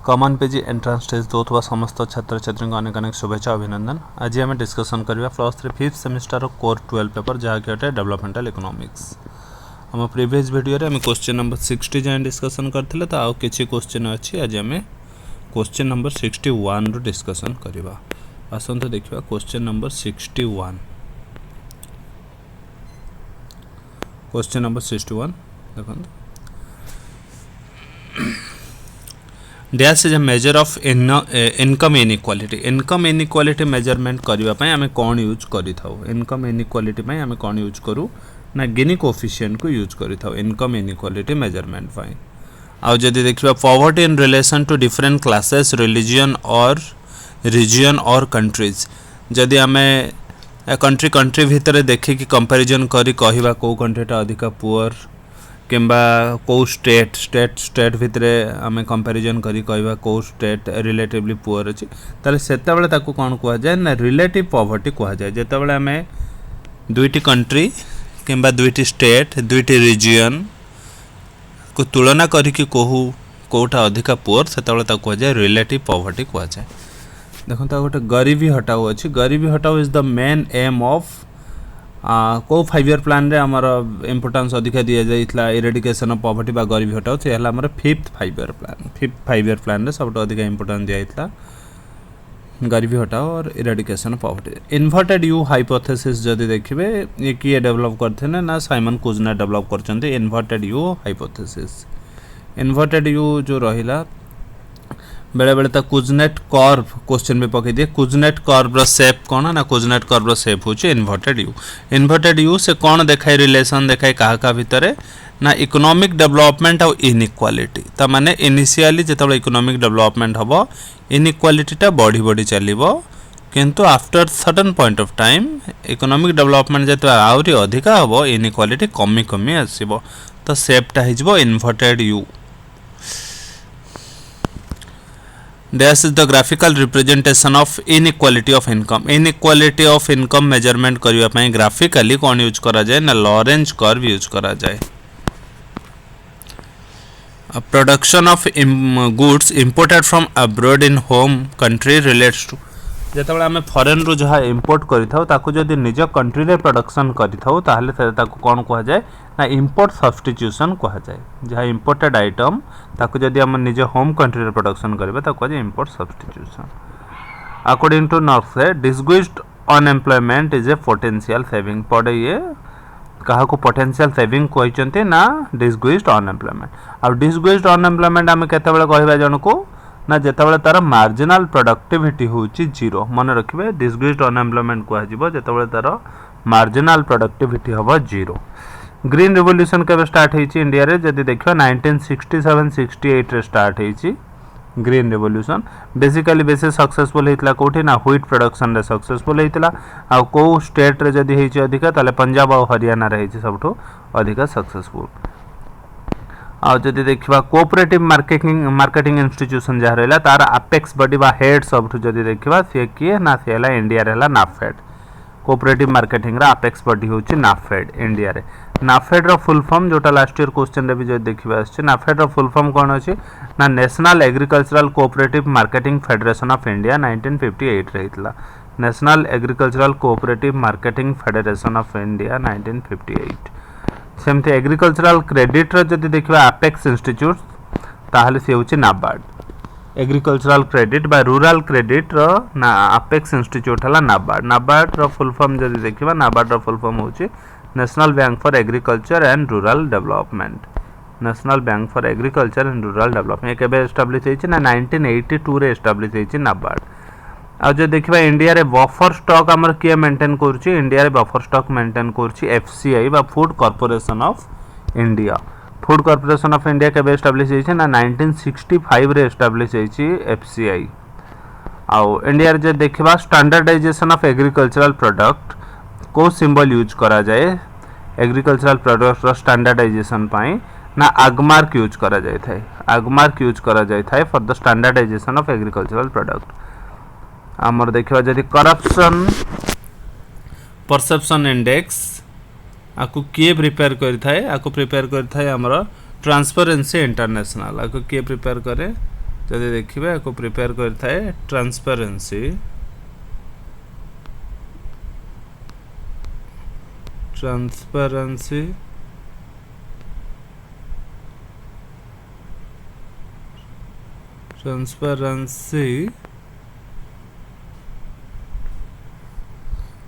Common page entrance test दौथुवा समस्त छात्र छात्री को अनेक अनेक शुभेच्छा अभिनंदन। आज आम डिस्कसन करवा +3 5th सेमिस्टर कोर 12 पेपर जहाँकि अटे डेवलपमेंटल इकोनॉमिक्स। आम प्रीवियस वीडियो रे आम क्वेश्चन नंबर 60 जाए डिस्कसन करथिले तो आउ किछि क्वेश्चन अछि। आज आम क्वेश्चन नंबर 61 रो डिस्कसन करवा। आसंत देखिबा क्वेश्चन नंबर 61। क्वेश्चन नंबर 61 देखो dash is a major of income inequality. Income inequality measurement करबा पय आमे कोन यूज करिथाउ। इनकम इनइक्वालिटी पय आमे कोन यूज करू ना गिनी कोएफिशिएंट को यूज करिथाउ इनकम इनइक्वालिटी मेजरमेंट पय। आ जदि देखिबा poverty in relation to different classes religion और रीजन और कंट्रीज। जदि आमे कंट्री भितर देखि कि कंपैरिजन करी कहिबा को कंट्रीटा अधिका पुअर किंबा को स्टेट भितर आम कंपैरिजन करी कहबा को स्टेट रिलेटिवली पुअर अच्छी ताले सेते बेले ताकू कोन कहा जाय ना रिलेटिव पॉवर्टी कहा जाय। जेते बेले आम दुईटी कंट्री किंबा दुईटी स्टेट दुईटी रीजन को तुलना करी कि कोटा अधिका पुअर सेते बेले ताकू कहा जाय रिलेटिव पॉवर्टी कहा जाय। देखो ता गोटे गरीबी हटाओ अच्छी। गरीबी हटाओ is the main M of को 5 ईयर प्लान रे हमर इंपोर्टेंस अधिका दिया जाइतला इरेडिकेशन ऑफ पॉवर्टी बा गरीबी हटाओ से हला हमर 5th 5 year plan. 5th 5 year plan रे सबटा अधिका इंपोर्टेंस दिया जाइतला गरीबी हटाओ और eradication of poverty. Inverted U hypothesis जदि देखिबे ये किए डेवलप करथेने ना साइमन कुजनेर डेवलप करचंते inverted U hypothesis. Inverted U जो रहिला बेले बेले ता कुजनेट कर्व क्वेश्चन भी पकई दिए। कुजनेट कर्व रो शेप कोन ना कुजनेट कर्व रो शेप होची इन्वर्टेड यू। इन्वर्टेड यू से कोन देखाय रिलेशन देखाय काहा भितरे ना इकोनॉमिक डेवलपमेंट और इनइक्वालिटी। ता माने इनिशियली जेतबे इकोनॉमिक डेवलपमेंट हबो इनइक्वालिटी टा बढ़ी बढ़ी चलीबो किंतु after certain point of time economic development जेतो आउरी अधिका हबो इनइक्वालिटी कमी कमी आसीबो। तो शेप टा हिजबो inverted U. This is the graphical representation of inequality of income. Inequality of income measurement करिवा पय graphically कौन यूज करा जाए ना लॉरेंज कर्व यूज करा जाए। Production of goods imported from abroad in home country relates to जेतबेले आमे foreign रो जहा import करिथाउ ताकू जदि निज कंट्री रे प्रोडक्शन करिथाउ ताहले ताकू कोन कहा जाए ना इंपोर्ट सब्स्टिट्यूशन कहा जाए। जहा इंपोर्टेड आइटम ताकू जदि हम निज होम कंट्री रे प्रोडक्शन करबे ताकू कहा जाए import substitution. According to north disguised unemployment is a potential saving. पड़े ये कहा को पोटेंशियल सेविंग कहचंते ना डिसगुइस्ड अनएम्प्लॉयमेंट। आ डिसगुइस्ड अनएम्प्लॉयमेंट आमे केतेबेले कहबा जन को ना जेतेबेले तार मार्जिनल प्रोडक्टिविटी होची जीरो। मन रखिबे डिसगुइस्ड अनएम्प्लॉयमेंट कहा जिवो जेतेबेले तार मार्जिनल प्रोडक्टिविटी हबो जीरो। ग्रीन रिवोल्यूशन केबे स्टार्ट हेची इंडिया रे जदि देखियो 1967 68 रे स्टार्ट हेची ग्रीन रिवोल्यूशन। बेसिकली बेसे सक्सेसफुल हेतला कोठी ना व्हीट प्रोडक्शन रे सक्सेसफुल हेतला। आ को स्टेट रे जदि हेची अधिका ताले पंजाब और हरियाणा रे हेची सबठो अधिका सक्सेसफुल। आ जदि देखिबा कोऑपरेटिव मार्केटिंग इंस्टीट्यूशन जहा रहला तार अपेक्स बॉडी बा हेड सबठो जदि देखिबा से किए ना सेला इंडिया रहला नाफेड। कोऑपरेटिव मार्केटिंग रा अपेक्स बॉडी होची नाफेड इंडिया रे। नाफेड रो फुल फॉर्म जोटा लास्ट ईयर क्वेश्चन रे भी जदि देखिबा आछे नाफेड रो फुल फॉर्म कोन अछि ना national agricultural cooperative marketing federation of India 1958 रे हितला। National agricultural cooperative marketing federation of India 1958। सेमते एग्रीकल्चरल क्रेडिट रो जदि देखिबा अपेक्स इंस्टीट्यूट ताहले से होची नाबार्ड। एग्रीकल्चरल क्रेडिट बा रूरल क्रेडिट रो ना अपेक्स इंस्टीट्यूट हला नाबार्ड। नाबार्ड रो फुल फॉर्म जदि देखिबा नाबार्ड रो फुल फॉर्म होची national bank for agriculture and rural development. National bank for agriculture and rural development केबे एस्टैब्लिश हेची ना 1982 रे एस्टैब्लिश हेची नाबार्ड। आ जो देखिबा इंडिया रे बफर स्टॉक हमर के मेंटेन करछि इंडिया रे बफर स्टॉक मेंटेन करछि एफसीआई बा food corporation of India. Food corporation of India केबे एस्टैब्लिश हेछि ना 1965 रे एस्टैब्लिश हेछि एफसीआई। आ इंडिया रे जे देखिबा स्टैंडर्डाइजेशन ऑफ एग्रीकल्चरल प्रोडक्ट को सिंबल यूज करा जाए एग्रीकल्चरल प्रोडक्ट रो स्टैंडर्डाइजेशन पाई ना आगमार्क यूज करा जाय थाए। आगमार्क यूज करा जाय थाए for the standardization of agricultural product. आमर देखिबा जदि करप्शन परसेप्शन इंडेक्स आकु किए प्रिपेयर करि थाए आकु प्रिपेयर करि थाए हमर ट्रांसपेरेंसी इंटरनेशनल। आकु किए प्रिपेयर करे जदि देखिए को प्रिपेयर करथाए ट्रांसपेरेंसी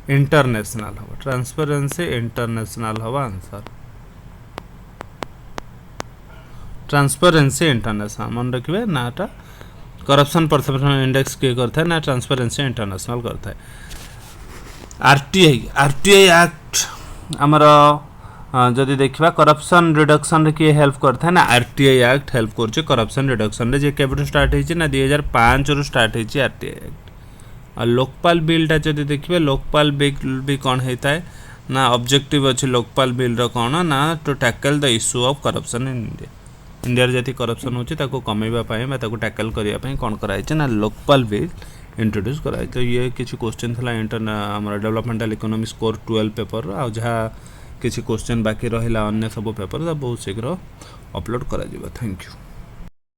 इंटरनेशनल हम ट्रांसपेरेंसी इंटरनेशनल हम आंसर ट्रांसपेरेंसी इंटरनेशनल मन रखिए नाटा करप्शन परसेप्शन इंडेक्स किए करता है ना ट्रांसपेरेंसी इंटरनेशनल करता है आरटीआई एक्ट आमर जदि देखा करप्शन रिडक्शन रे किए हेल्प करता है ना आरटीआई एक्ट हेल्प कर करप्शन रिडक्शन रे जे केबे स्टार्ट होइछि ना 2005 रु स्टार्ट होइछि आरटीआई एक्ट और लोकपाल बिलटा जदि देखिए लोकपाल बिल भी कौन होता है ना ऑब्जेक्टिव अच्छे लोकपाल बिल रो कौन ना to tackle the issue of corruption in India जति करप्शन होछि ताको कमेबा पई बा ताको टैकल करिया पई कोन कराइ छै ना लोकपाल बिल इंट्रोड्यूस कराइ तो ये किछि क्वेश्चन थला हमर डेवलपमेंटल इकोनॉमिक्स कोर 12 पेपर आ जहा किछि क्वेश्चन बाकी रहिला अन्य सब पेपर बहुत शीघ्र अपलोड करा जिवो थैंक यू।